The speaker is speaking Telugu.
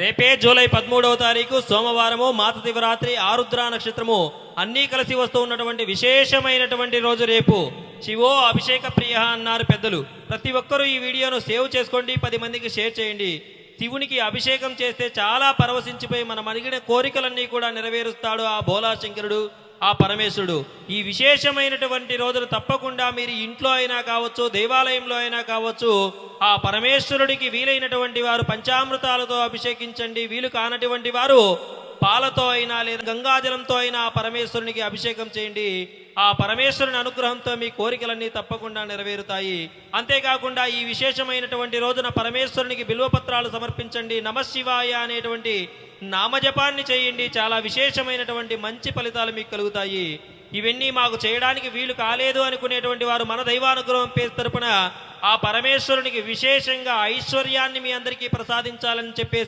రేపే జూలై 13వ తారీఖు సోమవారము, మాత శివరాత్రి, ఆరుద్ర నక్షత్రము అన్నీ కలిసి వస్తూ ఉన్నటువంటి విశేషమైనటువంటి రోజు రేపు. శివో అభిషేక ప్రియ అన్నారు పెద్దలు. ప్రతి ఒక్కరూ ఈ వీడియోను సేవ్ చేసుకోండి, 10 మందికి షేర్ చేయండి. శివునికి అభిషేకం చేస్తే చాలా పరవశించిపోయి మనం అడిగిన కోరికలన్నీ కూడా నెరవేరుస్తాడు ఆ భోలాశంకరుడు, ఆ పరమేశ్వరుడు. ఈ విశేషమైనటువంటి రోజులు తప్పకుండా మీరు ఇంట్లో అయినా కావచ్చు, దేవాలయంలో అయినా కావచ్చు, ఆ పరమేశ్వరుడికి వీలైనటువంటి వారు పంచామృతాలతో అభిషేకించండి. వీలు కానటువంటి వారు పాలతో అయినా లేదా గంగాజలంతో అయినా ఆ పరమేశ్వరునికి అభిషేకం చేయండి. ఆ పరమేశ్వరుని అనుగ్రహంతో మీ కోరికలన్నీ తప్పకుండా నెరవేరుతాయి. అంతేకాకుండా ఈ విశేషమైనటువంటి రోజున పరమేశ్వరునికి బిల్వపత్రాలు సమర్పించండి. నమశివాయ అనేటువంటి నామజపాన్ని చేయండి. చాలా విశేషమైనటువంటి మంచి ఫలితాలు మీకు కలుగుతాయి. ఇవన్నీ మాకు చేయడానికి వీలు కాలేదు అనుకునేటువంటి వారు మన దైవానుగ్రహం పేరు తరపున ఆ పరమేశ్వరునికి విశేషంగా ఐశ్వర్యాన్ని మీ అందరికీ ప్రసాదించాలని చెప్పేసి